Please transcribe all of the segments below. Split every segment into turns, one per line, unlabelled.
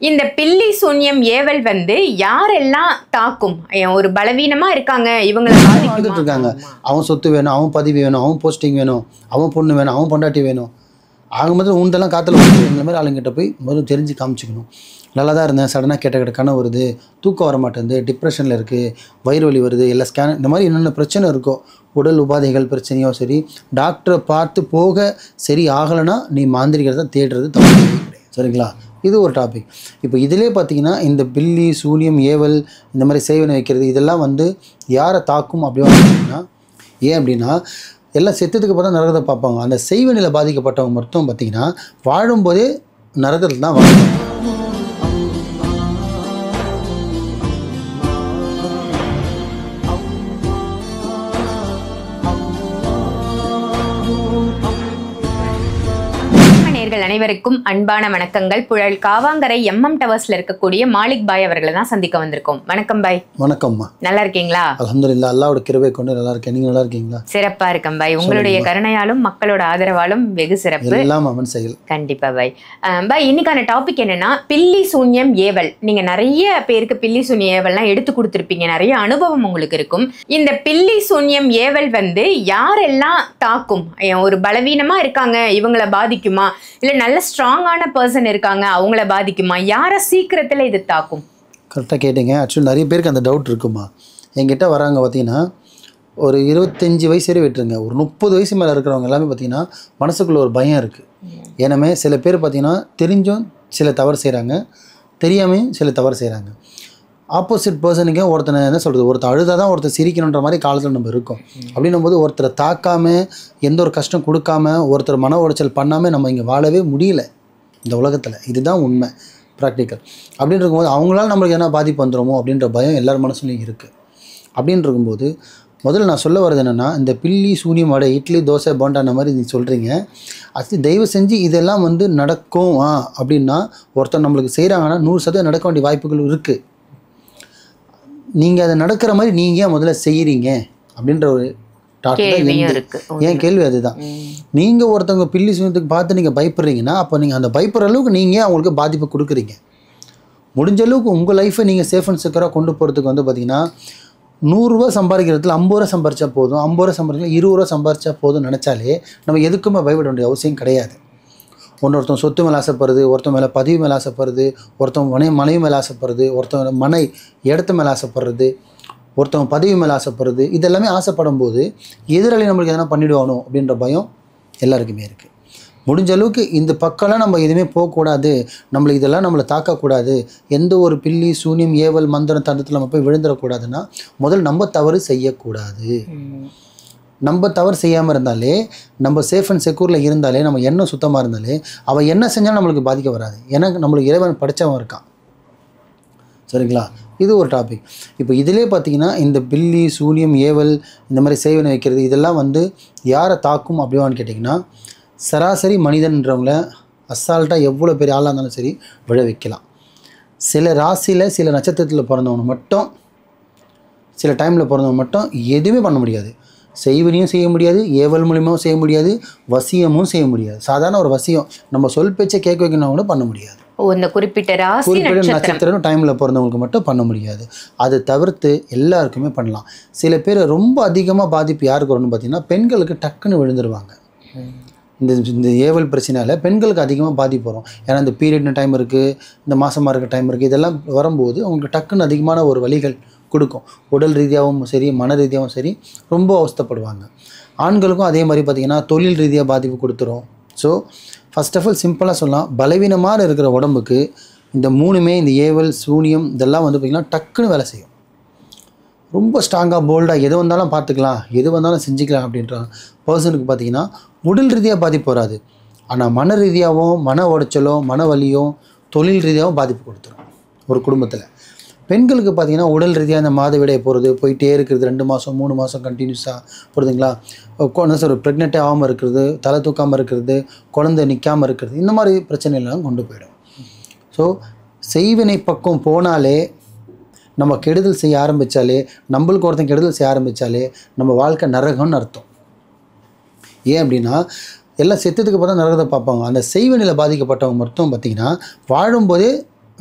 இந்த பில்லி சூன்யம் ஏவல் வந்து யாரெல்லாம் தாக்கும்? ஒரு பலவீனமா இருக்காங்க, இவங்களை
வாழ்ந்துட்டு இருக்காங்க. அவன் சொத்து வேணும், அவன் பதவி வேணும், அவன் போஸ்டிங் வேணும், அவன் பொண்ணு வேணும், அவன் பொண்டாட்டி வேணும். ஆக முதல்ல உண்டெல்லாம் காற்றுல இந்த மாதிரி ஆளுங்கிட்ட போய் முதல்ல தெரிஞ்சு காமிச்சிக்கணும். நல்லா தான் இருந்தேன், சடனாக கேட்ட கனவு வருது, தூக்கம் வர மாட்டேங்குது, டிப்ரெஷனில் இருக்குது, வயிறு வலி வருது, எல்லாம் ஸ்கேன், இந்த மாதிரி என்னென்ன பிரச்சனை இருக்கோ, உடல் உபாதைகள் பிரச்சனையோ சரி, டாக்டரை பார்த்து போக சரி ஆகலைன்னா நீ மாந்திரிகத்தை தேடுறது தப்பு கிடையாது. சரிங்களா? இது ஒரு டாபிக். இப்போ இதிலே பார்த்தீங்கன்னா இந்த பில்லி சூனியம் ஏவல் இந்த மாதிரி சேவனை வைக்கிறது இதெல்லாம் வந்து யாரை தாக்கும் அப்படின்னா, ஏன் அப்படின்னா எல்லாம் செத்ததுக்கு பார்த்தா நரகத்தை பார்ப்பாங்க. அந்த செய்வனில் பாதிக்கப்பட்டவங்க மட்டும் பார்த்திங்கன்னா வாழும்போதே நரகத்தில் தான் வாழ்வாங்க.
அனைவருக்கும் அன்பான வணக்கங்கள். புழல் காவாங்கரை MM டவர்ஸ்ல இருக்கக்கூடிய மாலிக் பாய் அவர்களை தான் சந்திக்க வந்திருக்கோம். வணக்கம் பாய்.
வணக்கம்மா.
நல்லா இருக்கீங்களா?
அல்ஹம்துலில்லாஹ், அல்லாஹ்வோட கிருபை கொண்டு நல்லா இருக்கேன். நீங்க நல்லா இருக்கீங்களா?
சிறப்பா இருக்கேன் பாய். உங்களுடைய கருணையாலும் மக்களோட ஆதரவாலும் வெகு சிறப்பு.
எல்லாம் அவன் செயல்.
கண்டிப்பா பாய். பாய், இன்னைக்கான டாபிக் என்னன்னா பில்லி சூன்யம் ஏவல். நீங்க நிறைய பேருக்கு பில்லி சூன்யம் ஏவல்லாம் எடுத்து கொடுத்துருப்பீங்க, நிறைய அனுபவம் உங்களுக்கு இருக்கும். இந்த பில்லி சூன்யம் ஏவல் வந்து யாரெல்லாம் தாக்கும்? ஒரு பலவீனமா இருக்காங்க, இவங்களை பாதிக்குமா? இல்லை நல்ல ஸ்ட்ராங்கான பர்சன் இருக்காங்க, அவங்கள பாதிக்குமா? யாரை சீக்கிரத்தில் இது தாக்கும்?
கரெக்டாக கேட்டீங்க. ஆக்சுவலி நிறைய பேருக்கு அந்த டவுட் இருக்குமா. என்கிட்ட வராங்க பார்த்தீங்கன்னா ஒரு 25 வயசு வரை விட்டுருங்க, ஒரு 30 வயசு மேலே இருக்கிறவங்க எல்லாமே பார்த்தீங்கன்னா மனசுக்குள்ளே ஒரு பயம் இருக்குது. ஏன்னமே சில பேர் பார்த்தீங்கன்னா தெரிஞ்சும் சில தவறு செய்கிறாங்க, தெரியாமையும் சில தவறு செய்கிறாங்க. ஆப்போசிட் பர்சனுக்கே ஒருத்தனை என்ன சொல்கிறது, ஒருத்தர் அழுதால் தான் ஒருத்தர் சிரிக்கணுன்ற மாதிரி காலத்தில் நம்ம இருக்கோம். அப்படின்னும் போது ஒருத்தரை தாக்காமல் எந்த ஒரு கஷ்டம் கொடுக்காம ஒருத்தர் மன உளைச்சல் பண்ணாமல் நம்ம இங்கே வாழவே முடியல இந்த உலகத்தில். இதுதான் உண்மை, ப்ராக்டிக்கல். அப்படின்னு இருக்கும்போது அவங்களால நம்மளுக்கு என்ன பாதிப்பு வந்துடுமோ அப்படின்ற பயம் எல்லார் மனசுலையும் இருக்குது. அப்படின்னு இருக்கும்போது முதல்ல நான் சொல்ல வர்றது என்னென்னா, இந்த பில்லி சூனியம் வடை இட்லி தோசை போண்டான மாதிரி நீங்கள் சொல்கிறீங்க. அது தயவு செஞ்சு இதெல்லாம் வந்து நடக்கும் அப்படின்னா ஒருத்தர் நம்மளுக்கு செய்கிறாங்கன்னா 100% நடக்க வேண்டிய வாய்ப்புகள் இருக்குது. நீங்கள் அதை நடக்கிற மாதிரி நீங்கள் ஏன் முதல்ல செய்கிறீங்க அப்படின்ற ஒரு ஏன் கேள்வி அதுதான். நீங்கள் ஒருத்தவங்க பில்லி சூனியத்துக்கு பார்த்து நீங்கள் பயப்படுறீங்கன்னா அப்போ நீங்கள் அந்த பயப்படுற அளவுக்கு நீங்கள் அவங்களுக்கு பாதிப்பு கொடுக்குறீங்க. முடிஞ்ச அளவுக்கு உங்கள் லைஃப்பை நீங்கள் சேஃப் அண்ட் செக்யூராக கொண்டு போகிறதுக்கு வந்து பார்த்திங்கன்னா 100 ரூபா சம்பாதிக்கிறதுல 50 ரூபா சம்பாரிச்சா போதும், 50 ரூபா சம்பாதிக்கலாம் 20 ரூபா சம்பாரிச்சா போதும் நினச்சாலே நம்ம எதுக்குமே பயப்பட வேண்டிய அவசியம் கிடையாது. ஒருத்தன் சொத்து மேலே ஆசைப்படுறது, ஒருத்தன் மேலே பதிவு மேலே ஆசைப்படுறது, ஒருத்தன் மனைவி மேலே ஆசைப்படுறது, ஒருத்தன் இடத்து மேலே ஆசைப்படுறது, ஒருத்தவங்க பதவி மேலே ஆசைப்படுறது, இதெல்லாமே ஆசைப்படும் போது எதிராளி நம்மளுக்கு எதனா பண்ணிவிடுவானோ அப்படின்ற பயம் எல்லாருக்குமே இருக்குது. முடிஞ்ச அளவுக்கு இந்த பக்கம்லாம் நம்ம எதுவுமே போகக்கூடாது, இதெல்லாம் நம்மளை தாக்கக்கூடாது, எந்த ஒரு பில்லி சூனியம் ஏவல் மந்திரம் தந்தத்தில் நம்ம போய் விழுந்துடக்கூடாதுன்னா முதல் நம்ம தவறு செய்யக்கூடாது. நம்ம தவறு செய்யாமல் இருந்தாலே, நம்ம சேஃப் அண்ட் செக்யூரில் இருந்தாலே, நம்ம எண்ணம் சுத்தமாக இருந்தாலே அவன் என்ன செஞ்சாலும் நம்மளுக்கு பாதிக்க வராது. ஏன்னா நம்மளுக்கு இறைவன் படைச்சவன் இருக்கான். சரிங்களா? இது ஒரு டாபிக். இப்போ இதிலே பார்த்தீங்கன்னா இந்த பில்லி சூனியம் ஏவல் இந்த மாதிரி சேவனை வைக்கிறது இதெல்லாம் வந்து யாரை தாக்கும் அப்படிவான்னு கேட்டிங்கன்னா, சராசரி மனிதன்றவங்கள அசால்ட்டாக எவ்வளோ பெரிய ஆளாக இருந்தாலும் சரி விழ வைக்கலாம். சில ராசியில் சில நட்சத்திரத்தில் பிறந்தவங்க மட்டும், சில டைமில் பிறந்தவங்க மட்டும் எதுவுமே பண்ண முடியாது. செய்வனையும் செய்ய முடியாது, ஏவல் மூலியமாகவும் செய்ய முடியாது, வசியமும் செய்ய முடியாது. சாதாரண ஒரு வசியம் நம்ம சொல் பேச்சை கேட்க வைக்கணும் கூட பண்ண முடியாது.
இந்த குறிப்பிட்ட
நட்சத்திரம் டைமில் பிறந்தவங்களுக்கு மட்டும் பண்ண முடியாது. அதை தவிர்த்து எல்லாருக்குமே பண்ணலாம். சில பேர் ரொம்ப அதிகமாக பாதிப்பு யாருக்கு வரும்னு பார்த்தீங்கன்னா பெண்களுக்கு டக்குன்னு விழுந்துருவாங்க. இந்த ஏவல் பிரச்சனையால் பெண்களுக்கு அதிகமாக பாதிப்பு வரும். ஏன்னா இந்த பீரியட்னு டைம் இருக்குது, இந்த மாதமாக இருக்க டைம் இருக்குது, இதெல்லாம் வரும்போது அவங்களுக்கு டக்குன்னு அதிகமான ஒரு வலிகள் கொடுக்கும். உடல் ரீதியாகவும் சரி மன ரீதியாகவும் சரி ரொம்ப அவஸ்தைப்படுவாங்க. ஆண்களுக்கும் அதே மாதிரி பார்த்திங்கன்னா தொழில் ரீதியாக பாதிப்பு கொடுத்துரும். ஸோ ஃபஸ்ட் ஆஃப் ஆல் சிம்பிளாக சொல்லலாம், பலவீனமாக இருக்கிற உடம்புக்கு இந்த மூணுமே, இந்த ஏவல் சூனியம் இதெல்லாம் வந்து பார்த்திங்கன்னா டக்குன்னு வேலை செய்யும். ரொம்ப ஸ்ட்ராங்காக போல்டாக எது வந்தாலும் பார்த்துக்கலாம், எது வந்தாலும் செஞ்சுக்கலாம் அப்படின்ற பர்சனுக்கு பார்த்திங்கன்னா உடல் ரீதியாக பாதிப்பு வராது. ஆனால் மன ரீதியாகவும் மன உடைச்சலோ மன வலியோ தொழில் ரீதியாகவும் பாதிப்பு கொடுத்துரும் ஒரு குடும்பத்தில். பெண்களுக்கு பார்த்திங்கன்னா உடல் ரீதியாக இந்த மாதவிடாய் போகிறது, போயிட்டே இருக்கிறது, 2 மாதம் 3 மாதம் கண்டினியூஸாக போகிறதுங்களா, ப்ரெக்னெண்ட்டே ஆகாமல் இருக்கிறது, தலை தூக்காமல் இருக்கிறது, குழந்தை நிற்காமல் இருக்கிறது, இந்த மாதிரி பிரச்சனைலாம் கொண்டு போயிடும். ஸோ செய்வினை பக்கம் போனாலே, நம்ம கெடுதல் செய்ய ஆரம்பித்தாலே, நம்மளுக்கு ஒருத்தன் கெடுதல் செய்ய ஆரம்பித்தாலே நம்ம வாழ்க்கை நரகம்னு அர்த்தம். ஏன் அப்படின்னா எல்லாம் செத்ததுக்கு பார்த்தா நரகத்தை பார்ப்பாங்க. அந்த செய்வினையில் பாதிக்கப்பட்டவங்க மட்டும் பார்த்திங்கன்னா வாழும்போதே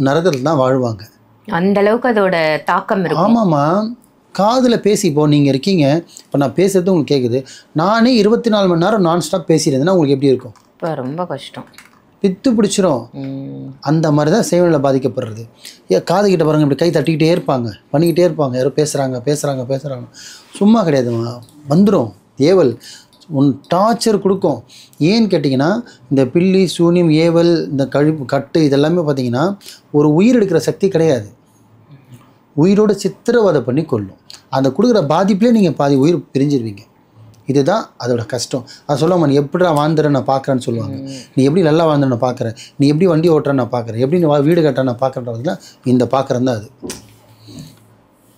நரகத்தில் தான் வாழ்வாங்க.
அந்த அளவுக்கு அதோட தாக்கம் இருக்கும்.
ஆமாம்மா, காதில் பேசி இப்போ நீங்கள் இருக்கீங்க, இப்போ நான் பேசுறது உங்களுக்கு கேட்குது, நானே 24 மணி நேரம் நான் ஸ்டாப் பேசியிருந்தேன்னா உங்களுக்கு எப்படி இருக்கும்?
இப்போ ரொம்ப கஷ்டம்,
பித்து பிடிச்சிரும். அந்த மாதிரி தான் செய்வனில் பாதிக்கப்படுறது. காது கிட்ட பாருங்க, இப்படி கை தட்டிக்கிட்டே இருப்பாங்க, பண்ணிக்கிட்டே இருப்பாங்க, யாரோ பேசுகிறாங்க. சும்மா கிடையாதுமா, வந்துடும் ஏவல், டார்ச்சர் கொடுக்கும். ஏன்னு கேட்டிங்கன்னா இந்த பில்லி சூனியம் ஏவல் இந்த கட்டு இதெல்லாமே பார்த்தீங்கன்னா ஒரு உயிர் எடுக்கிற சக்தி கிடையாது. உயிரோட சித்திரவதை பண்ணி கொள்ளும். அந்த கொடுக்குற பாதிப்புலேயே நீங்கள் பாதி உயிர் பிரிஞ்சிருவீங்க. இதுதான் அதோட கஷ்டம். அது சொல்லுவாங்க, நீ எப்படிடா வாழ்ந்துற நான் பார்க்குறேன்னு சொல்லுவாங்க. நீ எப்படி நல்லா வாழ்ந்துற நான் பார்க்குறேன், நீ எப்படி வண்டி ஓட்டுற நான் பார்க்குறேன், எப்படி நீ வீடு கட்டுற நான் பார்க்குறேன்றதுலாம் இந்த பார்க்குறேன் தான் அது.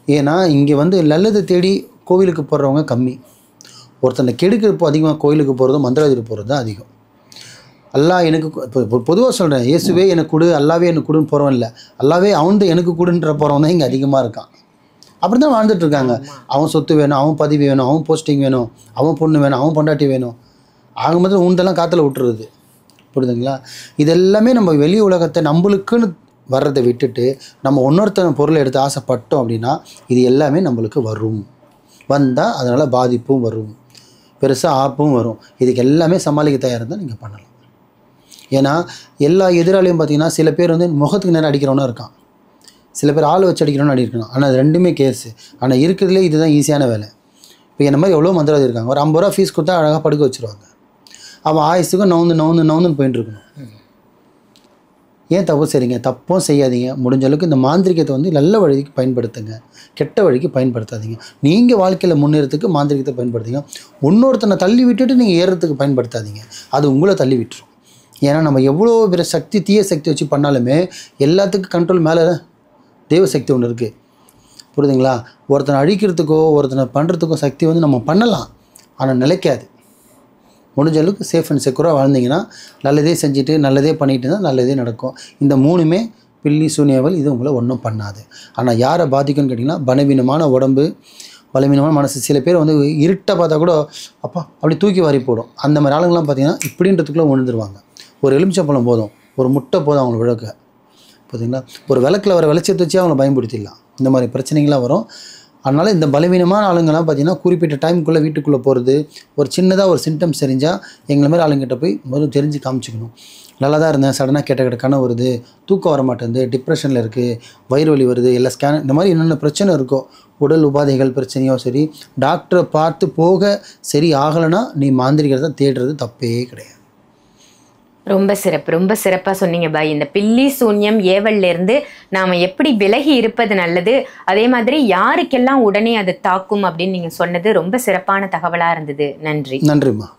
ஏன்னா இங்கே நல்லது தேடி கோவிலுக்கு போடுறவங்க கம்மி. ஒருத்தனை கெடுக்கிறப்போ அதிகமாக கோயிலுக்கு போகிறதும் மந்திராஜர் போகிறது தான் அதிகம். அல்லாஹ் எனக்கு இப்போ பொதுவாக சொல்கிறேன், இயேசுவே எனக்கு கொடு, அல்லாவே எனக்கு கொடுன்னு போகிறவன் இல்லை, அல்லாவே அவன் எனக்கு கொடுன்ற போகிறவன் தான் இங்கே அதிகமாக இருக்கான். அப்படி தான் வாழ்ந்துட்டுருக்காங்க. அவன் சொத்து வேணும், அவன் பதவி வேணும், அவன் போஸ்டிங் வேணும், அவன் பொண்ணு வேணும், அவன் பொண்டாட்டி வேணும், ஆக மொத்தம் உண்டெல்லாம் காற்றுல விட்டுறது. புரியுதுங்களா? இதெல்லாமே நம்ம வெளி உலகத்தை நம்மளுக்குன்னு வர்றதை விட்டுட்டு நம்ம இன்னொருத்தன பொருளை எடுத்து ஆசைப்பட்டோம் அப்படின்னா இது எல்லாமே நம்மளுக்கு வரும். வந்தால் அதனால் பாதிப்பும் வரும், பெருசாக ஆப்பும் வரும். இதுக்கு எல்லாமே சமாளிக்க தயாராக தான் நீங்கள் பண்ணலாம். ஏன்னா எல்லா எதிராளியும் பார்த்தீங்கன்னா சில பேர் முகத்துக்கு நேரம் அடிக்கிறவனா இருக்கான், சில பேர் ஆள் வச்சு அடிக்கிறவனு அடிக்கணும். ஆனால் அது ரெண்டுமே கேஸு. ஆனால் இருக்கிறதுலே இதுதான் ஈஸியான வேலை. இப்போ என்ன மாதிரி எவ்வளோ மந்திராஜி இருக்காங்க, ஒரு 50 ரூபா ஃபீஸ் கொடுத்தா அழகாக படுக்க வச்சுருவாங்க. அவன் ஆயுசுக்கும் நவுந்துன்னு போயிட்டு இருக்கணும். ஏன் தப்பு செய்றீங்க? தப்பும் செய்யாதீங்க. முடிஞ்ச அளவுக்கு இந்த மாந்திரிகத்தை நல்ல வழிக்கு பயன்படுத்துங்க, கெட்ட வழிக்கு பயன்படுத்தாதீங்க. நீங்கள் வாழ்க்கையில் முன்னேறதுக்கு மாந்திரிகத்தை பயன்படுத்துங்க. இன்னொருத்தனை தள்ளி விட்டுட்டு நீங்கள் ஏறுறதுக்கு பயன்படுத்தாதீங்க, அது உங்களை தள்ளி விட்டுரும். ஏன்னா நம்ம எவ்வளோ பெரிய சக்தி, தீய சக்தி வச்சு பண்ணாலுமே எல்லாத்துக்கும் கண்ட்ரோல் மேலே தெய்வசக்தி ஒன்று இருக்குது. புரியுதுங்களா? ஒருத்தனை அழிக்கிறதுக்கோ ஒருத்தனை பண்ணுறதுக்கோ சக்தி நம்ம பண்ணலாம், ஆனால் நிலைக்காது. முடிஞ்ச அளவுக்கு சேஃப் அண்ட் செக்யூராக வாழ்ந்தீங்கன்னா நல்லதே செஞ்சுட்டு நல்லதே பண்ணிட்டு தான் நல்லதே நடக்கும். இந்த 3மே பில்லி சூனியவல் இது உங்களை ஒன்றும் பண்ணாது. ஆனால் யாரை பாதிக்கும்னு கேட்டிங்கன்னா பலவீனமான உடம்பு, பலவீனமான மனசு. சில பேர் இருட்டை பார்த்தா கூட அப்பா அப்படி தூக்கி வாரி போடும். அந்த மாதிரி ஆளுங்கள்லாம் பார்த்தீங்கன்னா இப்படின்றதுக்குள்ளே விழுந்துருவாங்க. ஒரு எலுமிச்சம்பழம் போதும், ஒரு முட்டை போதும் அவங்களை விளக்க. பார்த்தீங்களா? ஒரு விளக்கில் வர வெளிச்சத்தை வச்சு அவங்கள பயன்படுத்திடலாம். இந்த மாதிரி பிரச்சனைகள்லாம் வரும். அதனால் இந்த பலவீனமான ஆளுங்கள்லாம் பார்த்திங்கன்னா குறிப்பிட்ட டைமுக்குள்ளே வீட்டுக்குள்ளே போகிறது, ஒரு சின்னதாக ஒரு சிம்டம்ஸ் தெரிஞ்சால் எங்களை மாதிரி ஆளுங்கிட்ட போய் முதல்ல தெரிஞ்சு காமிச்சிக்கணும். நல்லா தான் இருந்தேன், சடனாக கேட்ட கனவு வருது, தூக்கம் வர மாட்டேங்குது, டிப்ரெஷனில் இருக்குது, வயிறு வலி வருது, எல்லாம் ஸ்கேன், இந்த மாதிரி என்னென்ன பிரச்சனை இருக்கோ, உடல் உபாதைகள் பிரச்சனையோ சரி, டாக்டரை பார்த்து போக சரி ஆகலைன்னா நீ மாந்திரிகத்தை தேடுறது தப்பே கிடையாது.
ரொம்ப சிறப்பு, ரொம்ப சிறப்பாக சொன்னீங்க பாய். இந்த பில்லி சூன்யம் ஏவல்ல இருந்து நாம் எப்படி விலகி இருப்பது நல்லது, அதே மாதிரி யாருக்கெல்லாம் உடனே அது தாக்கும் அப்படின்னு நீங்கள் சொன்னது ரொம்ப சிறப்பான தகவலாக இருந்தது. நன்றி.
நன்றிம்மா.